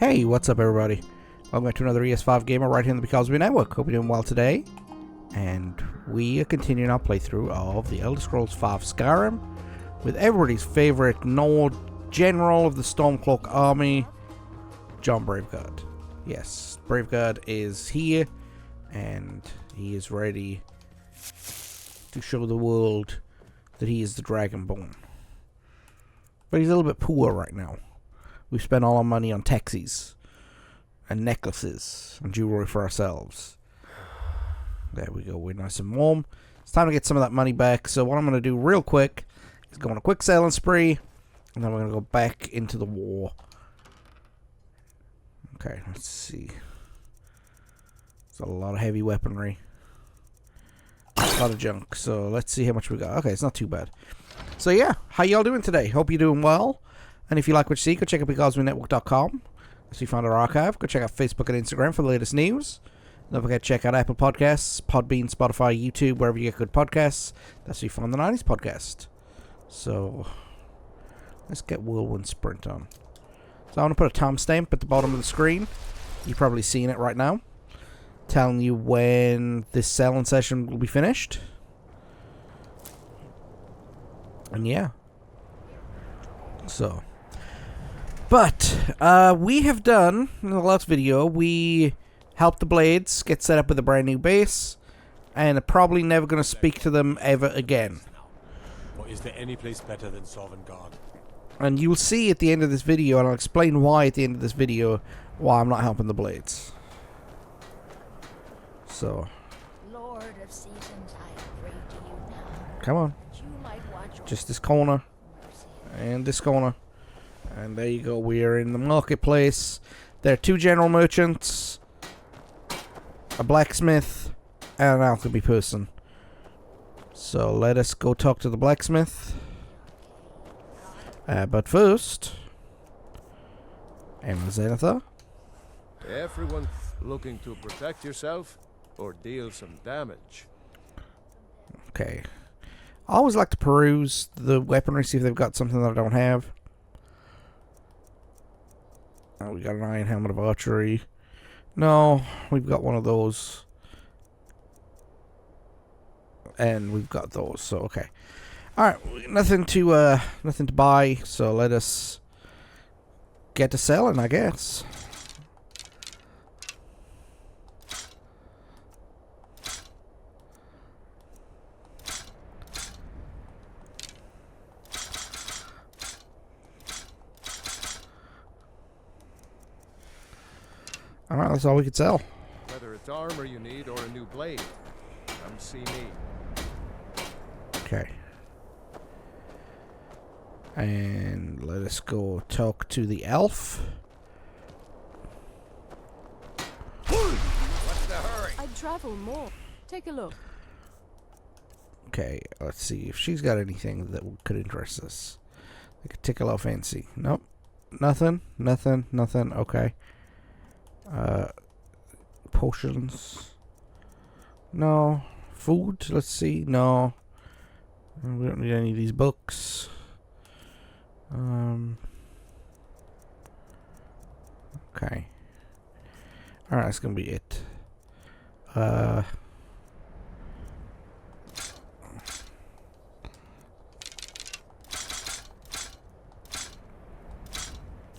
Hey, what's up everybody? Welcome back to another ES5 Gamer right here in the Because We Network. Hope you're doing well today. And we are continuing our playthrough of the Elder Scrolls V Skyrim with everybody's favorite Nord General of the Stormcloak Army, Jon Brave-Guard. Yes, Brave-Guard is here and he is ready to show the world that he is the Dragonborn. But he's a little bit poor right now. We've spent all our money on taxis and necklaces and jewelry for ourselves. There we go, we're nice and warm. It's time to get some of that money back. So what I'm going to do real quick is go on a quick selling spree, and then we're going to go back into the war. Okay, let's see. It's a lot of heavy weaponry. A lot of junk. So let's see how much we got. Okay, it's not too bad. So yeah, how y'all doing today? Hope you're doing well. And if you like what you see, go check out BecauseWeNetwork.com. If you found our archive, go check out Facebook and Instagram for the latest news. Don't forget to check out Apple Podcasts, Podbean, Spotify, YouTube, wherever you get good podcasts. That's where you find the 90s podcast. So let's get Whirlwind Sprint on. So I want to put a timestamp at the bottom of the screen. You've probably seen it right now, telling you when this selling session will be finished. And yeah. So. But, we have done, in the last video, we helped the Blades get set up with a brand new base, and are probably never going to speak to them ever again. Or is there any place better than Sovngarde? And you'll see at the end of this video, and I'll explain why at the end of this video, why I'm not helping the Blades. So. Lord of Seasons, I pray to you now. Come on. You might watch Just this corner, and this corner. And there you go, we are in the marketplace. There are two general merchants, a blacksmith, and an alchemy person. So let us go talk to the blacksmith. But first, Emma Zenithar. Everyone looking to protect yourself or deal some damage. Okay. I always like to peruse the weaponry, see if they've got something that I don't have. Oh, we got an iron helmet of archery. No, we've got one of those. And we've got those, so okay. Alright, nothing to buy, so let us get to selling, I guess. Alright, that's all we could sell. Whether it's armor you need or a new blade, come see me. Okay. And let us go talk to the elf. What's the hurry? I'd travel more. Take a look. Okay, let's see if she's got anything that could interest us. Like a tickle off fancy. Nope. Nothing. Okay. Potions. No. Food. Let's see. No. We don't need any of these books. Okay. Alright, that's gonna be it.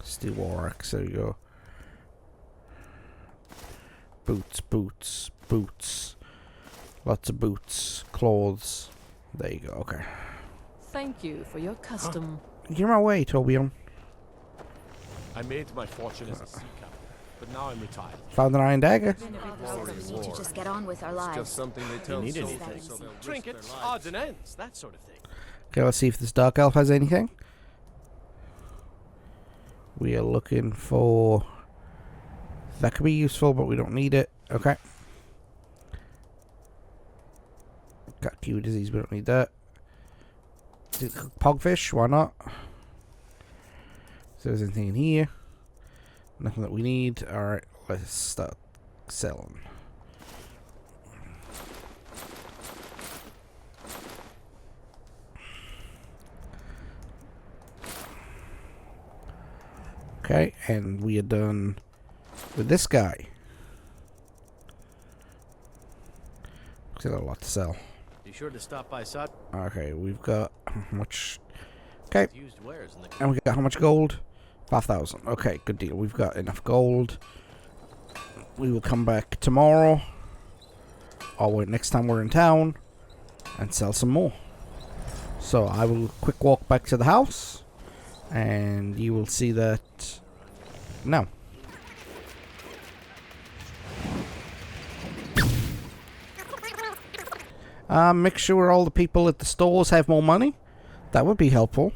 Steel war axe, there you go. Boots. Lots of boots. Clothes. There you go, okay. Thank you for your custom. You're my way, Tobion. I made my fortune as a sea captain, but now I'm retired. Found an iron dagger. We need to just get on with our It's lives. just something they tell need soldiers anything. so they'll risk Trinkets, their lives. odds and ends, that sort of thing. Okay, let's see if this dark elf has anything. We are looking for... That could be useful, but we don't need it. Okay. Got Q disease, we don't need that. Pogfish, why not? If there's anything in here. Nothing that we need. Alright, let's start selling. Okay, and we are done with this guy. Still got a lot to sell. Be sure to stop by Sut. Okay, we've got how much? Okay, Used wares in the and we got how much gold? 5,000. Okay, good deal. We've got enough gold. We will come back tomorrow, or wait, next time we're in town, and sell some more. So I will quick walk back to the house, and you will see that now. Make sure all the people at the stores have more money. That would be helpful.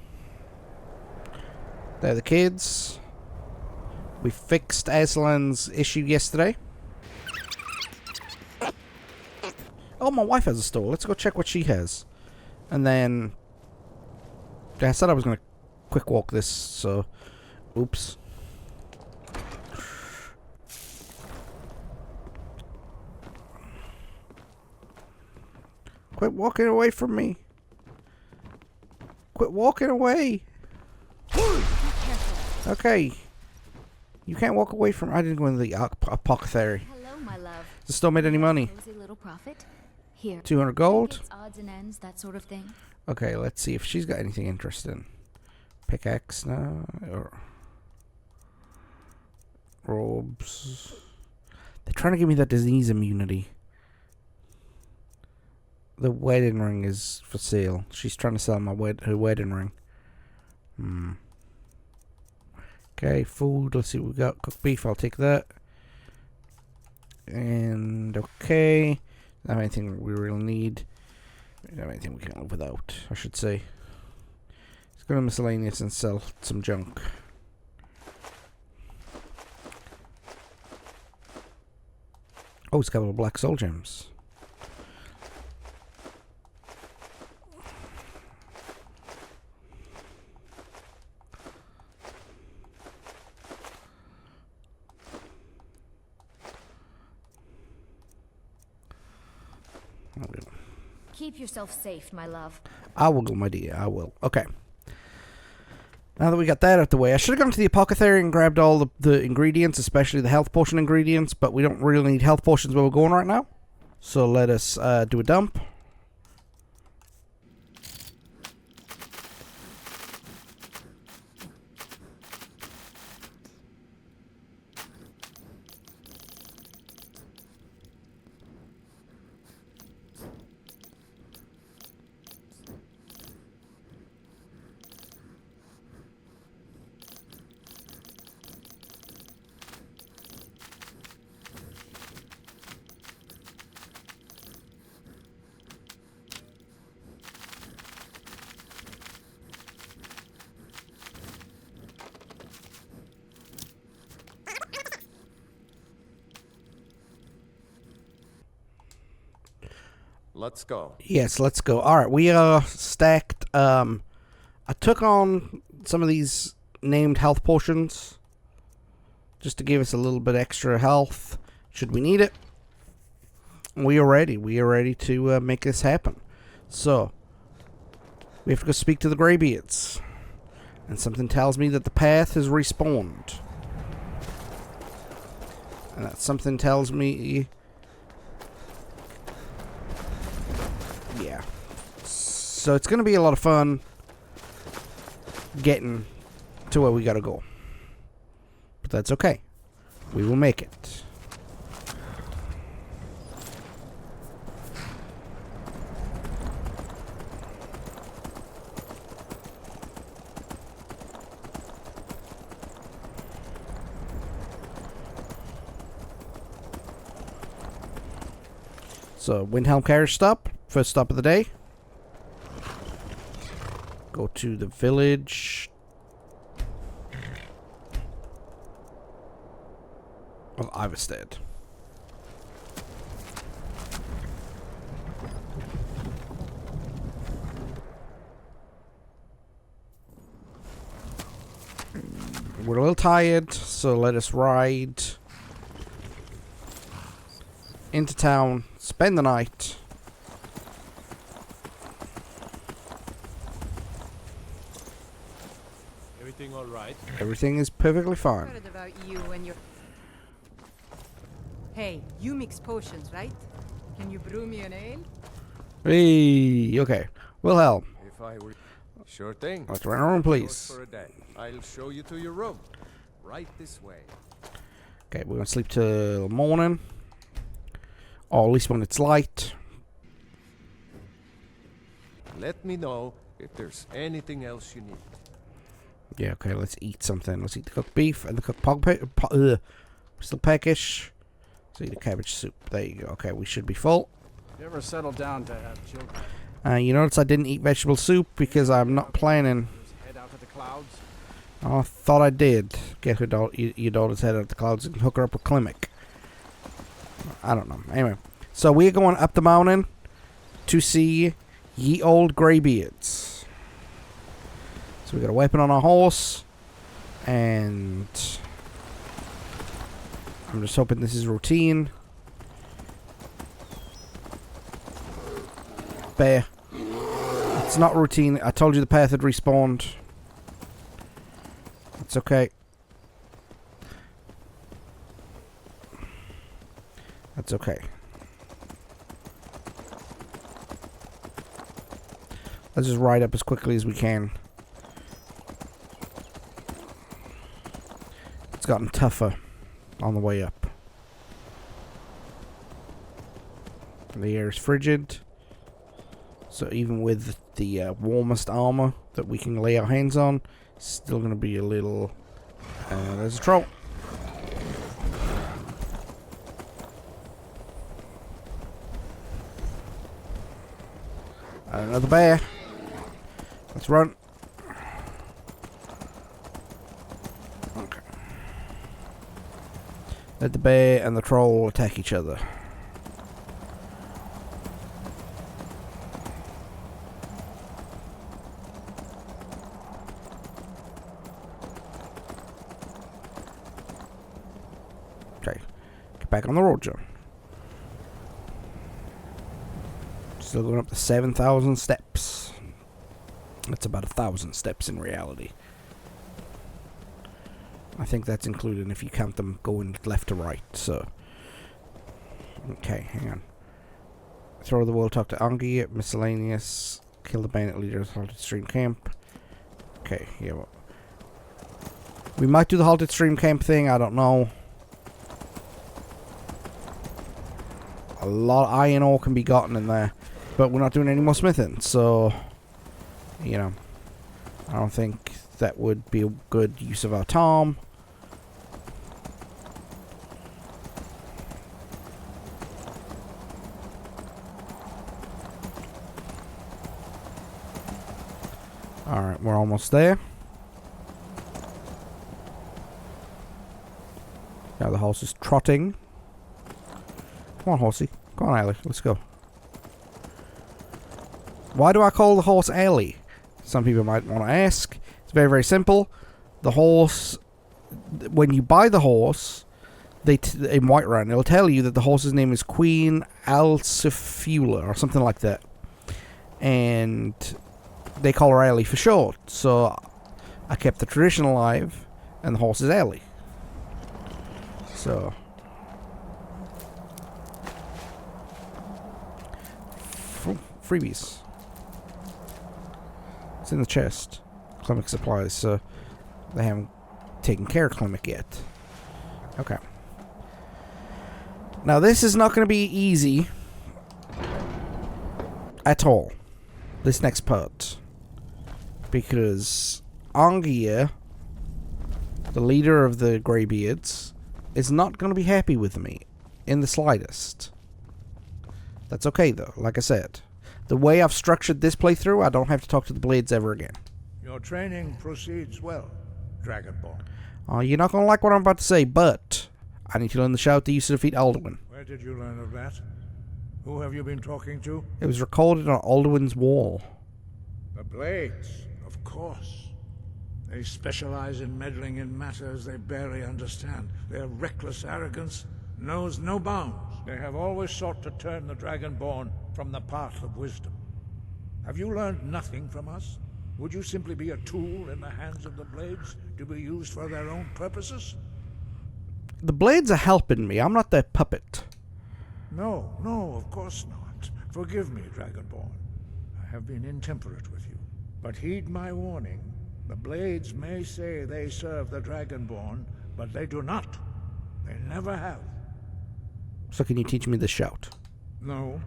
They're the kids. We fixed Aslan's issue yesterday. Oh, my wife has a store. Let's go check what she has. And then... I said I was going to quick walk this, so... Oops. Quit walking away from me. Quit walking away. Okay. You can't walk away from... I didn't go into the apothecary. Hello, my love. Has the store made any money? Cozy little profit. Here. 200 gold? It's odds and ends, that sort of thing. Okay, let's see if she's got anything interesting. Pickaxe, no. Or robes. They're trying to give me that disease immunity. The wedding ring is for sale. She's trying to sell my her wedding ring. Okay, food. Let's see what we got. Cooked beef. I'll take that. And okay. Not anything we really need. Not anything we can live without, I should say. Let's go to miscellaneous and sell some junk. Oh, it's got little black soul gems. Keep yourself safe, my love. I will, my dear. I will. Okay. Now that we got that out the way, I should have gone to the apothecary and grabbed all the ingredients, especially the health potion ingredients, but we don't really need health potions where we're going right now. So let us do a dump. Let's go. Yes, let's go. Alright, we are stacked. I took on some of these named health potions just to give us a little bit extra health should we need it. We are ready. We are ready to make this happen. So, we have to go speak to the Greybeards. And something tells me that the path has respawned. And that something tells me... yeah. So it's going to be a lot of fun getting to where we got to go. But that's okay. We will make it. So, Windhelm carriage stop. First stop of the day. Go to the village of Iverstead. We're a little tired, so let us ride into town, spend the night. Everything all right? right. Everything is perfectly fine. Heard about you and your. Hey, you mix potions, right? Can you brew me an ale? Hey, okay. Wilhelm, If I were... Sure thing. let's run our room, Yours please. for a day. I'll show you to your room. Right this way. Okay, we're gonna sleep till morning. Or at least when it's light. Let me know if there's anything else you need. Yeah, okay, let's eat something. Let's eat the cooked beef and the cooked still peckish. Let's eat a cabbage soup. There you go. Okay, we should be full. You ever settle down to have children? You notice I didn't eat vegetable soup because I'm not planning. Just head out to the clouds? I thought I did. Get your daughter's head out of the clouds and hook her up with Klimek. I don't know. Anyway, so we're going up the mountain to see ye old greybeards. So we got a weapon on our horse, and I'm just hoping this is routine. Bear. It's not routine. I told you the path had respawned. It's okay. That's okay. Let's just ride up as quickly as we can. It's gotten tougher on the way up. The air is frigid. So even with the warmest armor that we can lay our hands on, it's still going to be a little... there's a troll. Another bear. Let's run. Okay. Let the bear and the troll attack each other. Okay. Get back on the road, John. Still going up to 7,000 steps. That's about 1,000 steps in reality. I think that's included if you count them going left to right, so... Okay, hang on. Throw the world talk to Angi, miscellaneous, kill the bandit leader at Halted Stream Camp. Okay, yeah, well... We might do the Halted Stream Camp thing, I don't know. A lot of iron ore can be gotten in there. But we're not doing any more smithing, so... You know... I don't think that would be a good use of our time. Alright, we're almost there. Now the horse is trotting. Come on, horsey. Come on, Ellie. Let's go. Why do I call the horse Ellie? Some people might want to ask. It's very, very simple. The horse... When you buy the horse... in Whiterun, it'll tell you that the horse's name is Queen Alcifula or something like that. And... they call her Ellie for short. So... I kept the tradition alive. And the horse is Ellie. So... freebies. It's in the chest. Klimek supplies, so they haven't taken care of Klimek yet. Okay. Now this is not going to be easy at all. This next part. Because Angia, the leader of the Greybeards, is not going to be happy with me in the slightest. That's okay though, like I said. The way I've structured this playthrough, I don't have to talk to the Blades ever again. Your training proceeds well, Dragonborn. You're not going to like what I'm about to say, but I need to learn the shout that used to defeat Alduin. Where did you learn of that? Who have you been talking to? It was recorded on Alduin's wall. The Blades, of course. They specialize in meddling in matters they barely understand. Their reckless arrogance knows no bounds. They have always sought to turn the Dragonborn from the path of wisdom. Have you learned nothing from us? Would you simply be a tool in the hands of the blades to be used for their own purposes? The blades are helping me. I'm not their puppet. No, of course not. Forgive me, Dragonborn. I have been intemperate with you. But heed my warning. The blades may say they serve the Dragonborn, but they do not. They never have. So can you teach me the shout? No,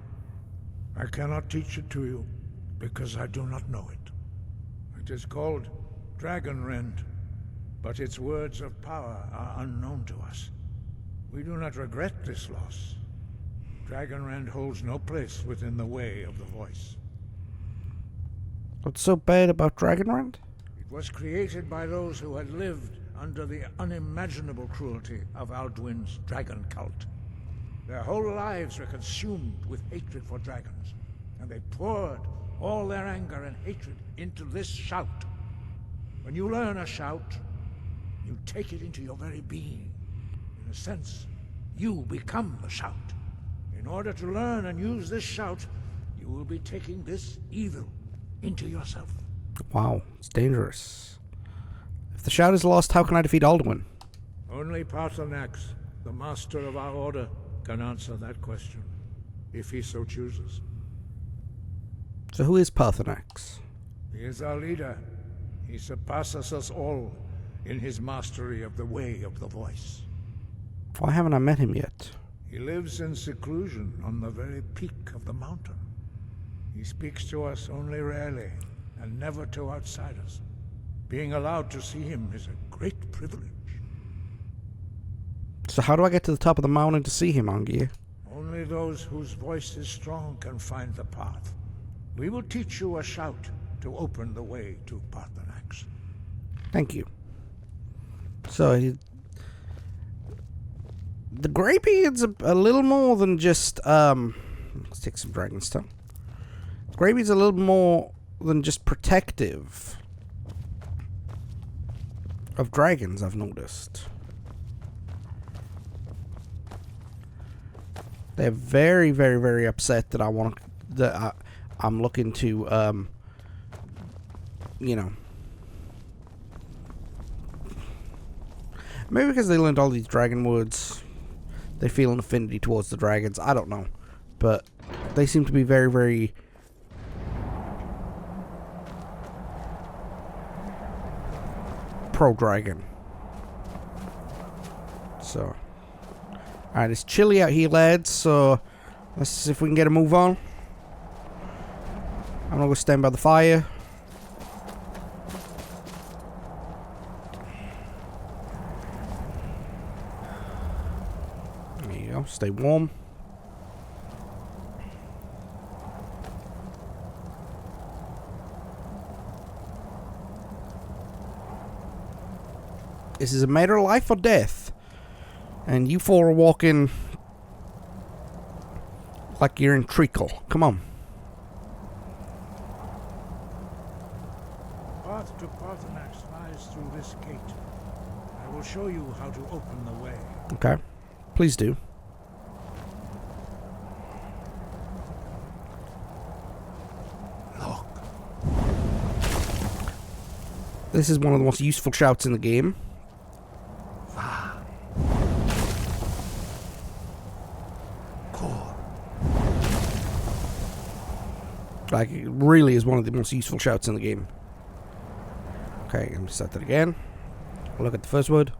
I cannot teach it to you, because I do not know it. It is called Dragonrend, but its words of power are unknown to us. We do not regret this loss. Dragonrend holds no place within the way of the voice. What's so bad about Dragonrend? It was created by those who had lived under the unimaginable cruelty of Alduin's dragon cult. Their whole lives were consumed with hatred for dragons, and they poured all their anger and hatred into this shout. When you learn a shout, you take it into your very being. In a sense, you become the shout. In order to learn and use this shout, you will be taking this evil into yourself. Wow, it's dangerous. If the shout is lost, how can I defeat Alduin? Only Paarthurnax, the master of our order, can answer that question, if he so chooses. So who is Paarthurnax? He is our leader. He surpasses us all in his mastery of the way of the voice. Why haven't I met him yet? He lives in seclusion on the very peak of the mountain. He speaks to us only rarely, and never to outsiders. Being allowed to see him is a great privilege. So how do I get to the top of the mountain to see him, Angier? Only those whose voice is strong can find the path. We will teach you a shout to open the way to Paarthurnax. Thank you. So, the Greybeard's a little more than just, let's take some dragon stuff. Greybeard's a little more than just protective of dragons, I've noticed. They're very, very, very upset that I'm looking to, you know, maybe because they learned all these dragon words, they feel an affinity towards the dragons. I don't know, but they seem to be very, very pro-dragon. So, alright, it's chilly out here, lads, so let's see if we can get a move on. I'm gonna go stand by the fire. There you go, stay warm. This is a matter of life or death. And you four are walking like you're in treacle. Come on. The path to Paarthurnax lies through this gate. I will show you how to open the way. Okay. Please do. Look. This is one of the most useful shouts in the game. Like, it really is one of the most useful shouts in the game. Okay, I'm going to set that again. Look at the first word.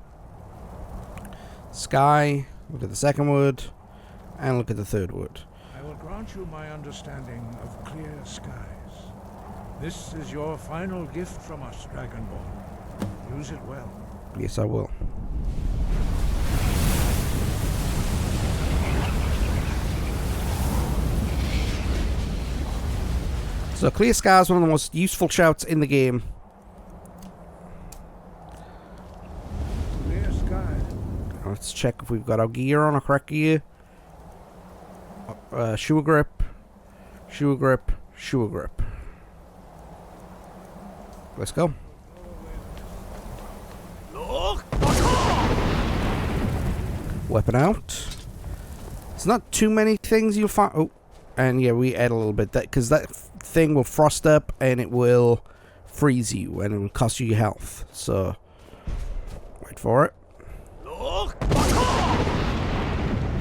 Sky. Look at the second word. And look at the third word. I will grant you my understanding of clear skies. This is your final gift from us, Dragonborn. Use it well. Yes, I will. So, clear sky is one of the most useful shouts in the game. Clear sky. Let's check if we've got our gear on, our correct gear. Shoe grip. Shoe grip. Shoe grip. Let's go. Weapon out. It's not too many things you'll find. Oh, and yeah, we add a little bit that because that thing will frost up and it will freeze you and it will cost you your health. So, wait for it.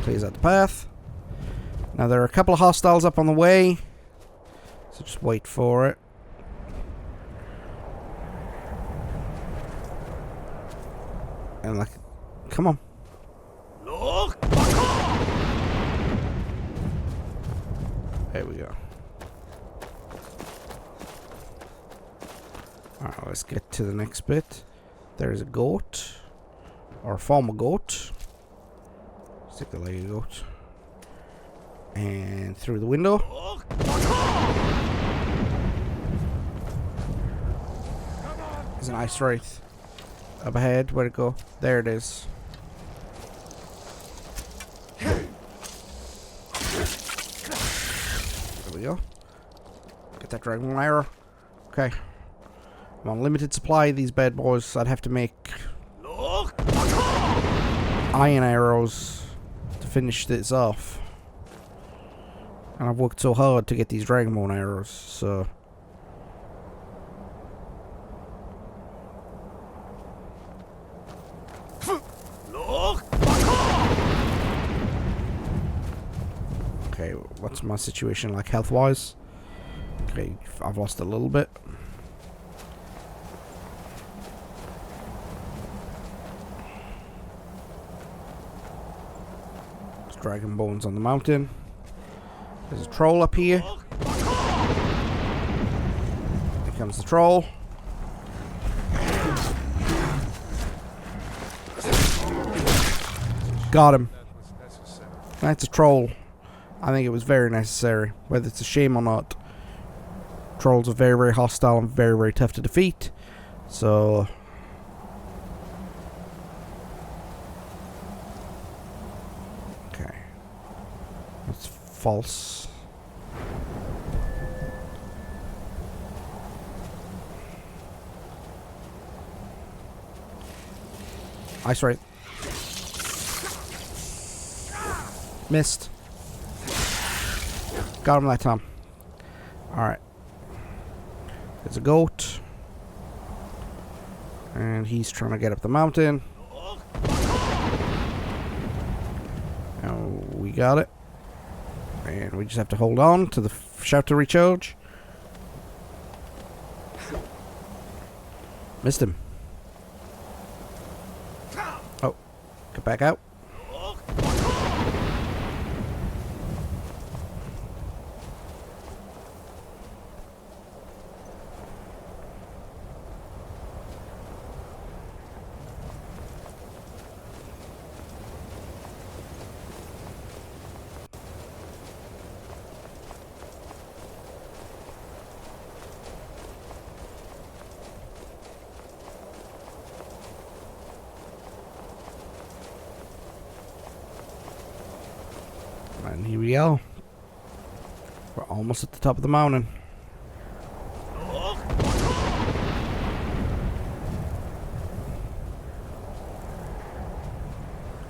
Clears out the path. Now there are a couple of hostiles up on the way, so just wait for it. And like, come on. There we go. Alright, let's get to the next bit. There's a goat. Or a former goat. Stick the leg of goat. And through the window. There's an ice wraith up ahead. Where'd it go? There it is. There we go. Get that dragon arrow. Okay. I'm on limited supply of these bad boys. I'd have to make iron arrows to finish this off. And I've worked so hard to get these dragonbone arrows, so... Okay, what's my situation like health-wise? Okay, I've lost a little bit. There's dragon bones on the mountain. There's a troll up here. Here comes the troll. Got him. That's a troll. I think it was very necessary, whether it's a shame or not. Trolls are very, very hostile and very, very tough to defeat. So... okay. That's false. Ice Wraith. Missed. Got him that time. Alright. There's a goat. And he's trying to get up the mountain. Now we got it. And we just have to hold on to the shout to recharge. Missed him. Oh. Get back out. And here we go. We're almost at the top of the mountain.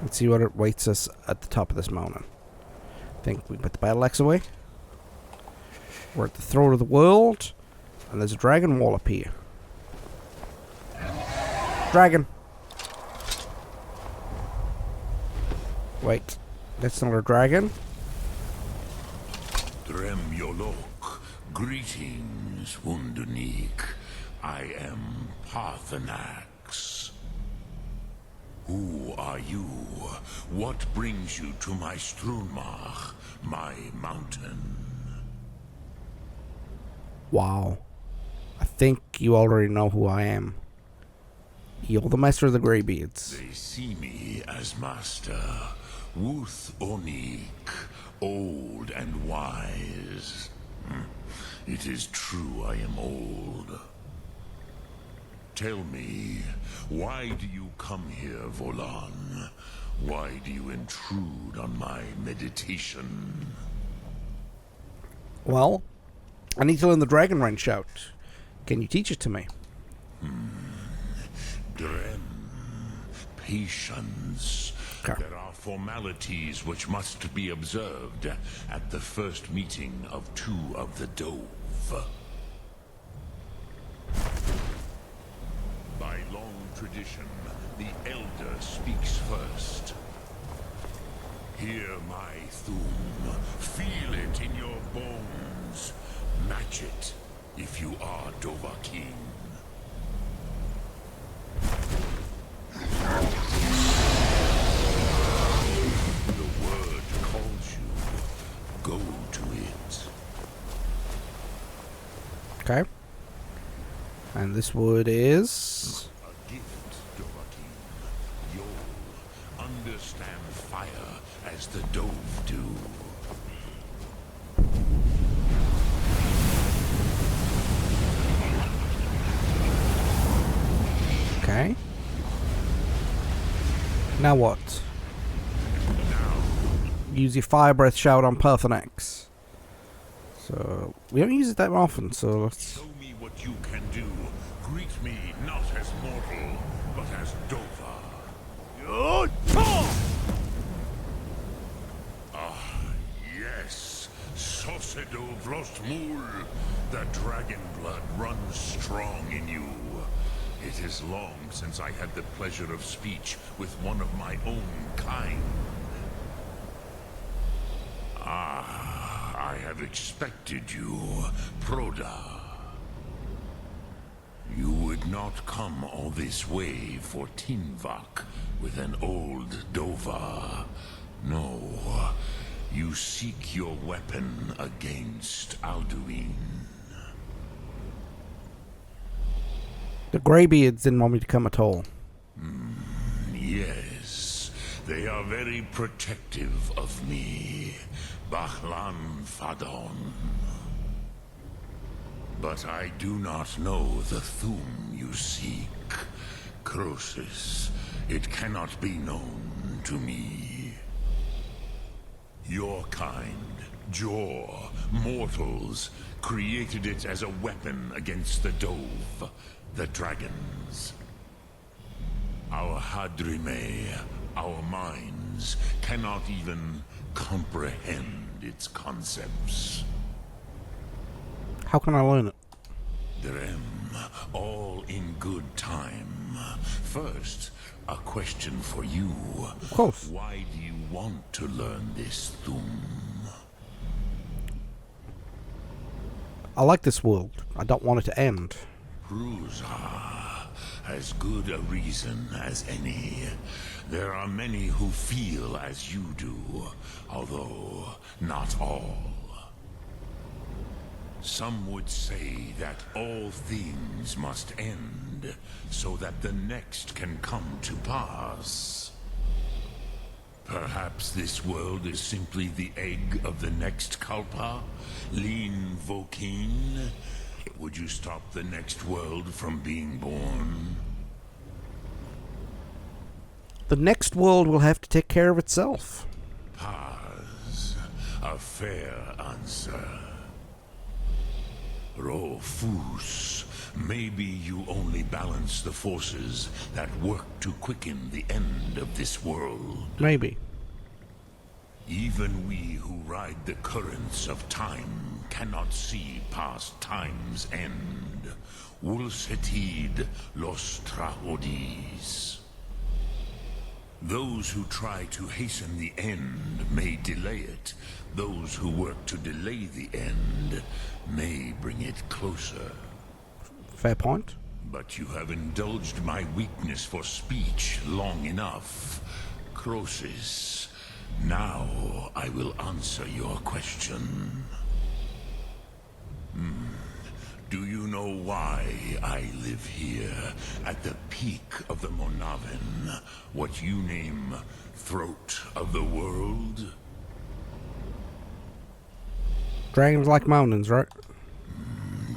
Let's see what awaits us at the top of this mountain. I think we put the battle axe away. We're at the throat of the world. And there's a dragon wall up here. Dragon! Wait. That's not a dragon. Dremyolok, greetings, Wundernik. I am Parthenax. Who are you? What brings you to my Strunmach, my mountain? Wow. I think you already know who I am. You're the master of the Greybeards. They see me as master. Wuth Onik, old and wise. It is true I am old. Tell me, why do you come here, Volan? Why do you intrude on my meditation? Well, I need to learn the dragon rank shout. Can you teach it to me? Drem, patience. Okay. There are formalities which must be observed at the first meeting of two of the Dove. tradition, the Elder speaks first. Hear my Thum. Feel it in your bones. Match it if you are Dovahkiin. The word calls you. Go to it. Okay. And this wood is... A gift, Dovahkiin. You'll understand fire as the Dove do. Okay. Now what? Use your fire breath shout on Perthanax. So we don't use it that often, so let's... Show me what you can do. Greet me not as mortal, but as Dova. Ah, yes. Sosedo Vlostmul. The dragon blood runs strong in you. It is long since I had the pleasure of speech with one of my own kind. Ah, I have expected you, Proda. You would not come all this way for Tinvak with an old Dova. No, you seek your weapon against Alduin. The Greybeards didn't want me to come at all. Yes, they are very protective of me, Bahlan Fadon. But I do not know the Thum you seek. Croesus, it cannot be known to me. Your kind, Jor, mortals, created it as a weapon against the Dove, the dragons. Our Hadrime, our minds, cannot even comprehend its concepts. How can I learn it? Drem, all in good time. First, a question for you. Of course. Why do you want to learn this Thum? I like this world. I don't want it to end. Ruza, as good a reason as any. There are many who feel as you do, although not all. Some would say that all things must end, so that the next can come to pass. Perhaps this world is simply the egg of the next Kalpa, Lin Vokin. Would you stop the next world from being born? The next world will have to take care of itself. Paz, a fair answer. Rofus, maybe you only balance the forces that work to quicken the end of this world. Maybe. Even we who ride the currents of time cannot see past time's end. Wulsetid los trahodis. Those who try to hasten the end may delay it. Those who work to delay the end may bring it closer. Fair point. But you have indulged my weakness for speech long enough. Croesus, now I will answer your question. Do you know why I live here, at the peak of the Monavin, what you name Throat of the World? Dragons like mountains, right?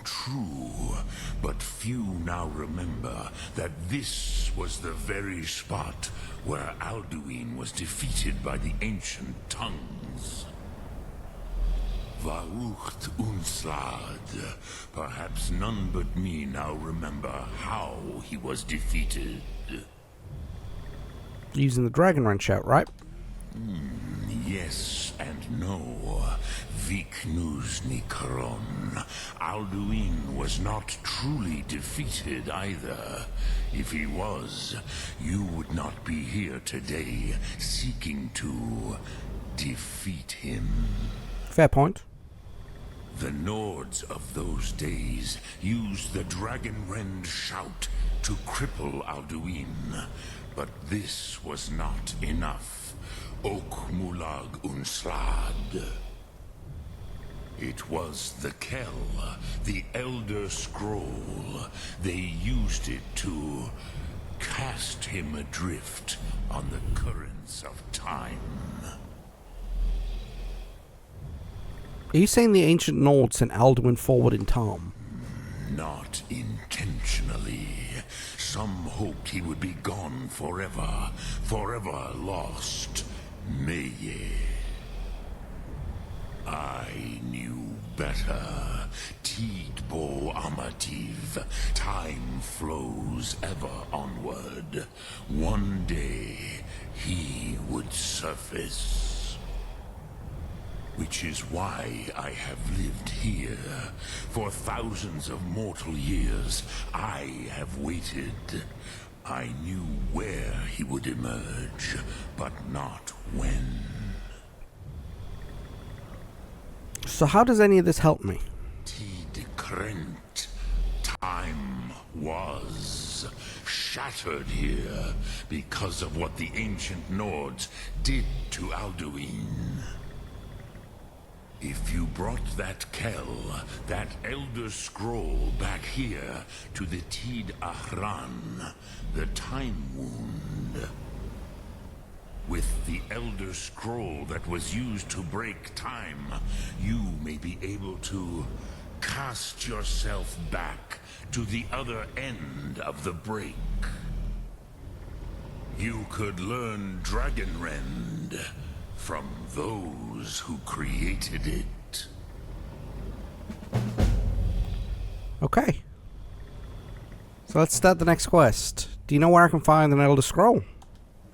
True, but few now remember that this was the very spot where Alduin was defeated by the ancient tongues. Varucht Unslad. Perhaps none but me now remember how he was defeated. Using the dragon wrench out, right? Yes And no, Viknusnikaron, Alduin was not truly defeated either. If he was, you would not be here today seeking to defeat him. Fair point. The Nords of those days used the Dragonrend shout to cripple Alduin, but this was not enough. Okmulag Unslad. It was the Kell, the Elder Scroll. They used it to cast him adrift on the currents of time. Are you saying the ancient Nords sent Alduin forward in time? Not intentionally. Some hoped he would be gone forever, forever lost. Meye. I knew better. Tidbo Amativ. Time flows ever onward. One day, he would surface. Which is why I have lived here. For thousands of mortal years, I have waited. I knew where he would emerge, but not when. So how does any of this help me? Tidkrent. Time was shattered here because of what the ancient Nords did to Alduin. If you brought that Kell, that Elder Scroll back here to the Tid Ahran, the Time Wound. With the Elder Scroll that was used to break time, you may be able to cast yourself back to the other end of the break. You could learn Dragonrend from those who created it. Okay. So let's start the next quest. Do you know where I can find an Elder Scroll?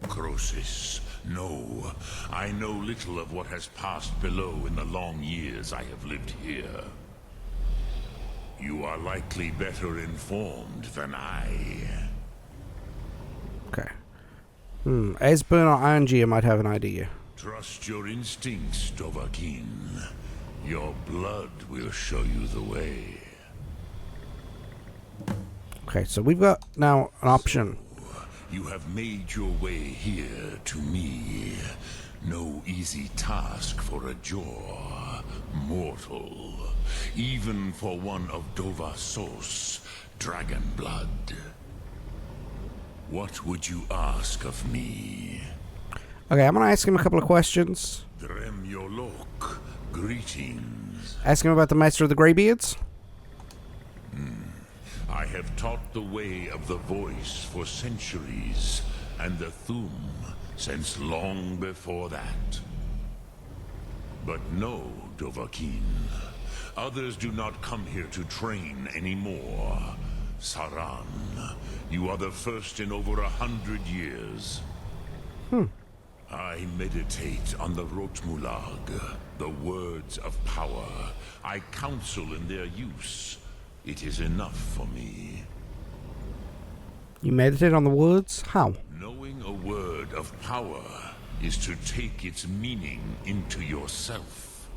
Crosis, no. I know little of what has passed below in the long years I have lived here. You are likely better informed than I. Okay. Esbern or Angier might have an idea. Trust your instincts, Dovahkiin. Your blood will show you the way. Okay, so we've got now an option. You have made your way here to me. No easy task for a Jor mortal, even for one of Dovasos, dragon blood. What would you ask of me? Okay, I'm gonna ask him a couple of questions. Drem Yolok, greetings. Ask him about the Master of the Greybeards. I have taught the way of the voice for centuries, and the Thum since long before that. But no, Dovahkiin. Others do not come here to train anymore. Saran, you are the first in over 100 years. I meditate on the Rotmulag, the words of power. I counsel in their use. It is enough for me. You meditate on the words? How? Knowing a word of power is to take its meaning into yourself.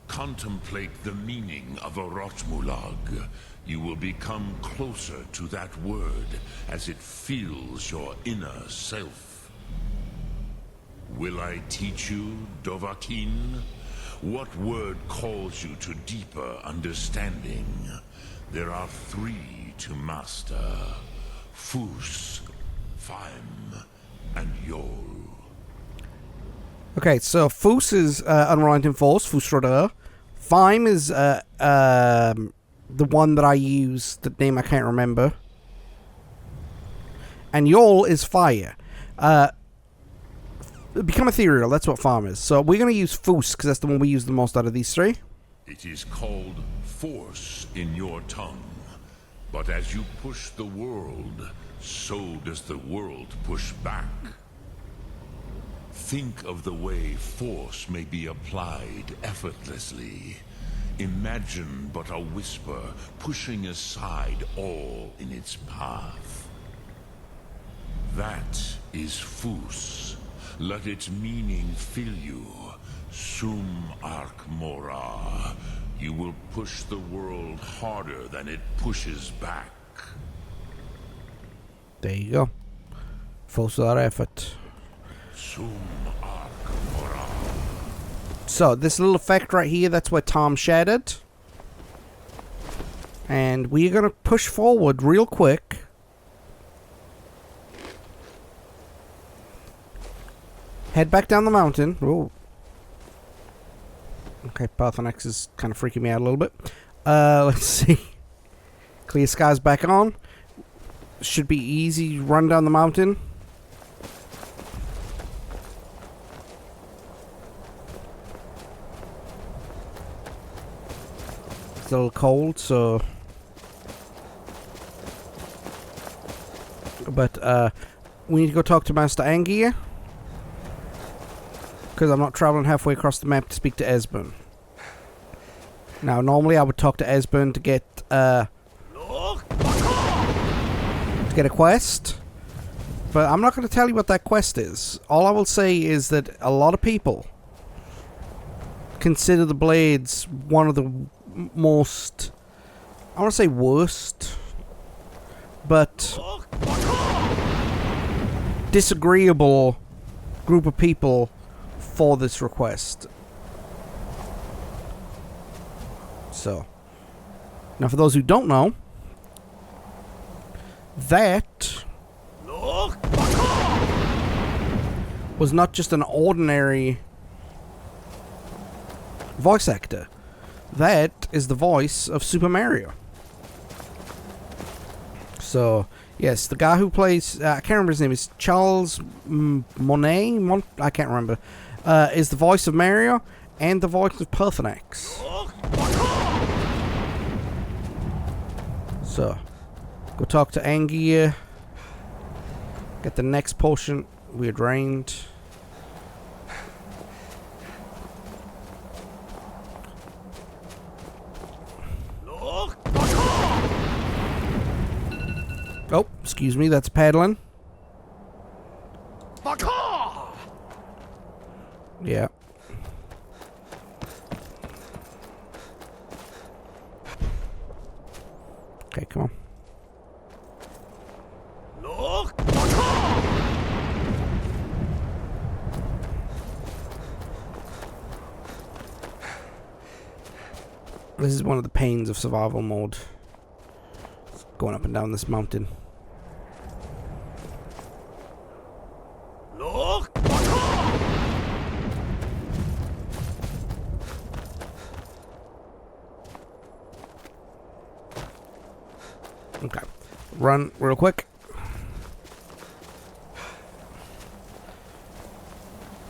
Contemplate the meaning of a Rotmulag. You will become closer to that word as it fills your inner self. Will I teach you, Dovahkiin? What word calls you to deeper understanding? There are 3 to master. Fus, Faim, and Yol. Okay, so Fus is Unrelenting Force, Fusrodar. Faim is the one that I use, the name I can't remember. And Yol is Fire. Become ethereal, that's what Faim is. So we're going to use Fus, because that's the one we use the most out of these 3. It is called force in your tongue. But as you push the world, so does the world push back. Think of the way force may be applied effortlessly. Imagine but a whisper pushing aside all in its path. That is Fus. Let its meaning fill you. Sum arc mora. You will push the world harder than it pushes back. There you go. Force without effort. Sum arc mora. So, this little effect right here, that's where Tom shattered. And we're going to push forward real quick. Head back down the mountain. Ooh. Okay, Parthenax is kind of freaking me out a little bit. Let's see. Clear skies back on. Should be easy run down the mountain. It's a little cold, so... But, we need to go talk to Master Angier. Because I'm not traveling halfway across the map to speak to Esbern. Now, normally I would talk to Esbern to get a quest. But I'm not going to tell you what that quest is. All I will say is that a lot of people consider the blades one of the most... I want to say worst. But... disagreeable group of people for this request. So, now for those who don't know, that was not just an ordinary voice actor. That is the voice of Super Mario. So, yes, the guy who plays, I can't remember his name, is Charles Monet? I can't remember. Is the voice of Mario and the voice of Parthenax. So, go talk to Angier. Get the next potion. We're drained. Oh, excuse me, that's paddling. Yeah. Okay, come on. This is one of the pains of survival mode. It's going up and down this mountain. Okay. Run real quick.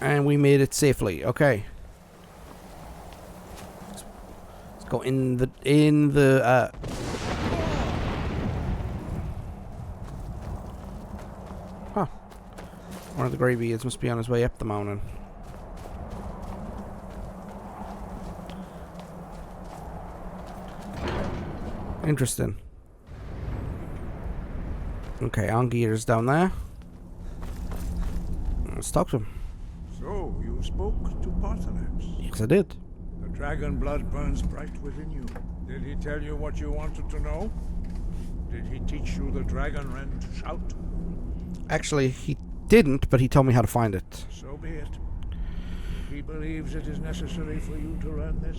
And we made it safely. Okay. Let's go in the Huh. One of the Greybeards must be on his way up the mountain. Interesting. Okay, Angier's down there. Let's talk to him. So, you spoke to Parthenax. Yes, I did. The dragon blood burns bright within you. Did he tell you what you wanted to know? Did he teach you the dragon wren to shout? Actually, he didn't, but he told me how to find it. So be it. If he believes it is necessary for you to learn this,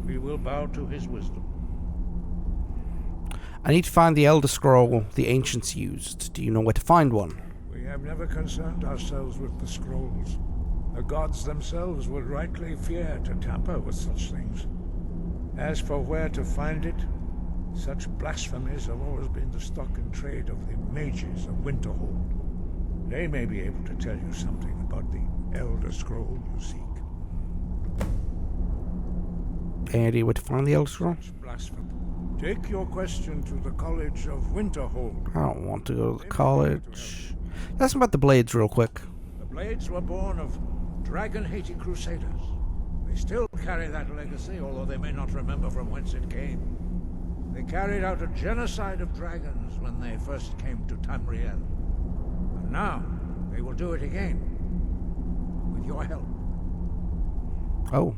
we will bow to his wisdom. I need to find the Elder Scroll the ancients used. Do you know where to find one? We have never concerned ourselves with the scrolls. The gods themselves would rightly fear to tamper with such things. As for where to find it, such blasphemies have always been the stock and trade of the mages of Winterhold. They may be able to tell you something about the Elder Scroll you seek. Any idea where to find the Elder Scroll? Such blasphemy. Take your question to the College of Winterhold. I don't want to go to the college. That's about the blades real quick. The Blades were born of dragon-hating crusaders. They still carry that legacy, although they may not remember from whence it came. They carried out a genocide of dragons when they first came to Tamriel. And now, they will do it again. With your help. Oh.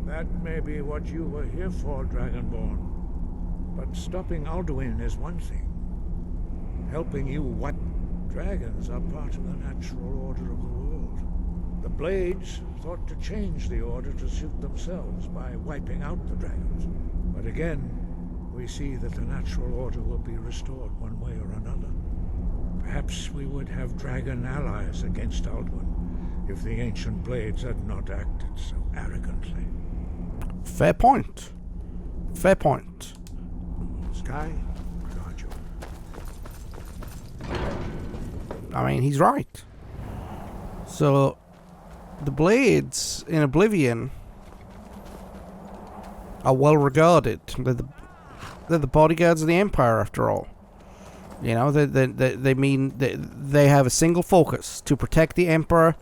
That may be what you were here for, Dragonborn. But stopping Alduin is one thing. Helping you wipe dragons are part of the natural order of the world. The Blades thought to change the order to suit themselves by wiping out the dragons. But again, we see that the natural order will be restored one way or another. Perhaps we would have dragon allies against Alduin if the ancient Blades had not acted so arrogantly. Fair point. Fair point. Sky, guard you. I mean, he's right. So, the Blades in Oblivion are well regarded. They're the bodyguards of the Empire, after all. You know, they have a single focus to protect the Emperor,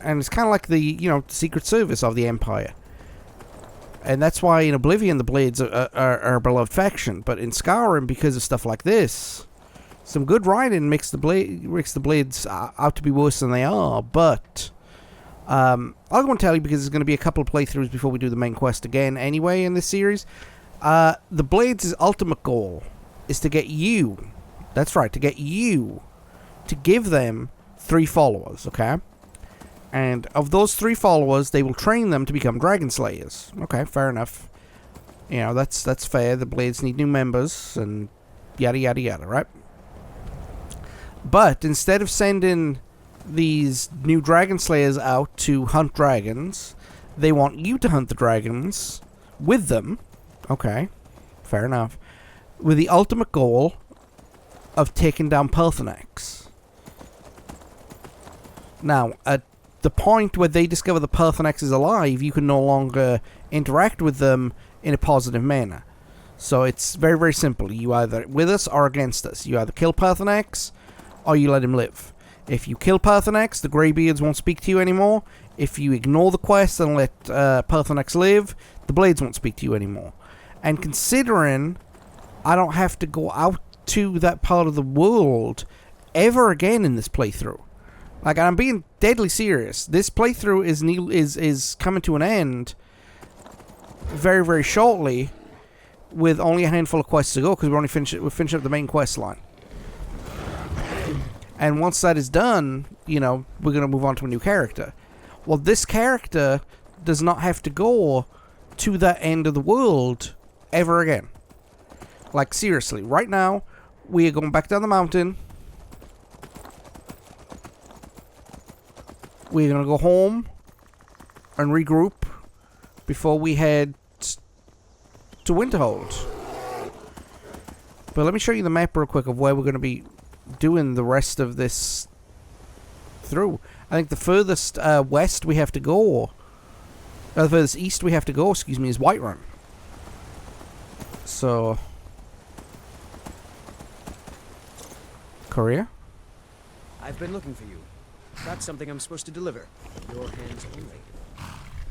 and it's kind of like the, you know, Secret Service of the Empire. And that's why in Oblivion the Blades are a beloved faction, but in Skyrim, because of stuff like this, some good writing makes the Blades out to be worse than they are. But I'm going to tell you, because there's going to be a couple of playthroughs before we do the main quest again anyway in this series. The Blades' ultimate goal is to get you, that's right, to get you to give them 3 followers, okay? And of those 3 followers, they will train them to become Dragon Slayers. Okay, fair enough. You know, that's fair. The Blades need new members and yada yada yada, right? But instead of sending these new Dragon Slayers out to hunt dragons, they want you to hunt the dragons with them. Okay, fair enough. With the ultimate goal of taking down Pertinax. Now, at the point where they discover the Pertinax is alive, you can no longer interact with them in a positive manner. So it's very, very simple. You either with us or against us. You either kill Pertinax or you let him live. If you kill Pertinax, the Greybeards won't speak to you anymore. If you ignore the quest and let Pertinax live, the Blades won't speak to you anymore. And considering I don't have to go out to that part of the world ever again in this playthrough. Like, I'm being deadly serious. This playthrough is coming to an end very, very shortly, with only a handful of quests to go, because we're finishing up the main quest line. And once that is done, you know, we're going to move on to a new character. Well, this character does not have to go to that end of the world ever again. Like, seriously, right now, we are going back down the mountain. We're going to go home and regroup before we head to Winterhold. But let me show you the map real quick of where we're going to be doing the rest of this through. I think the furthest west we have to go, the furthest east we have to go, excuse me, is Whiterun. So, Korea? I've been looking for you. Got something I'm supposed to deliver. Your hands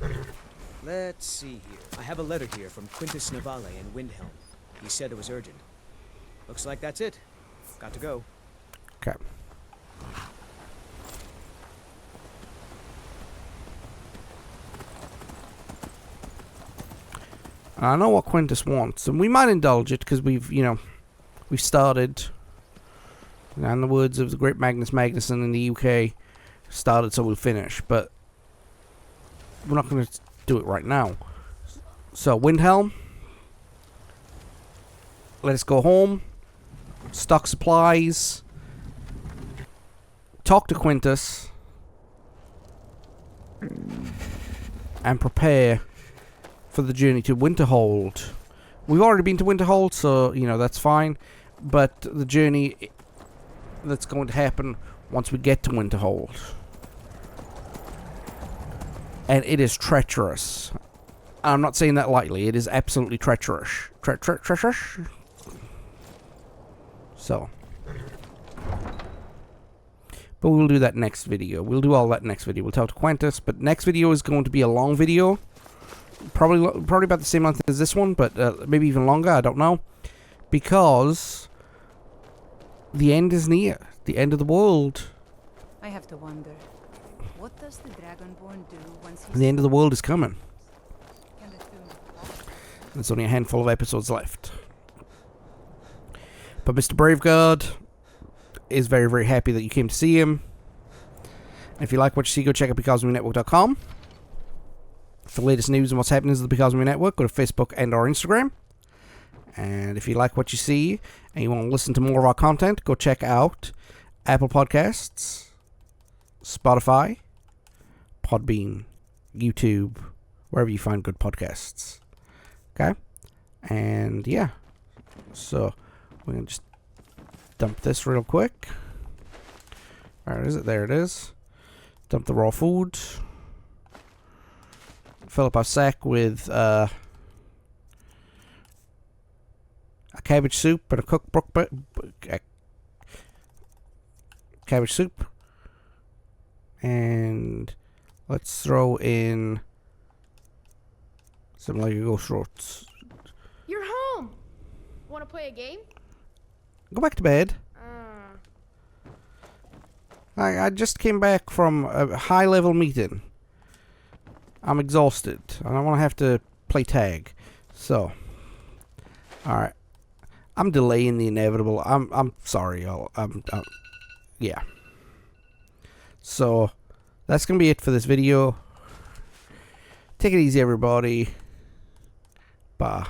only. Let's see here. I have a letter here from Quintus Navale in Windhelm. He said it was urgent. Looks like that's it. Got to go. Okay. I know what Quintus wants, and we might indulge it because we've started. In the words of the great Magnus Magnusson in the UK, started so we'll finish, but we're not going to do it right now. So, Windhelm, let us go home, stock supplies, talk to Quintus, and prepare for the journey to Winterhold. We've already been to Winterhold, so, you know, that's fine, but the journey that's going to happen once we get to Winterhold. And it is treacherous. I'm not saying that lightly. It is absolutely treacherous. Treacherous? So. But we'll do that next video. We'll do all that next video. We'll talk to Quintus, but next video is going to be a long video. Probably about the same length as this one, but maybe even longer, I don't know. Because the end is near. The end of the world. I have to wonder, what does the Dragonborn do once he's... The end of the world is coming. Can the two- There's only a handful of episodes left. But Mr. Brave-Guard is very, very happy that you came to see him. And if you like what you see, go check out BecauseOfMeNetwork.com. For the latest news and what's happening to the Because of Me Network, go to Facebook and our Instagram. And if you like what you see and you want to listen to more of our content, go check out Apple Podcasts, Spotify, Podbean, YouTube, wherever you find good podcasts. Okay? And yeah. So, we're going to just dump this real quick. Where is it? There it is. Dump the raw food. Fill up our sack with a cabbage soup and a cooked cabbage soup. And let's throw in some like ghost roasts. You're home. Want to play a game? Go back to bed. I just came back from a high-level meeting. I'm exhausted. I don't want to have to play tag. So, alright. I'm delaying the inevitable. I'm sorry, y'all. Yeah. So, that's going to be it for this video. Take it easy, everybody. Bye.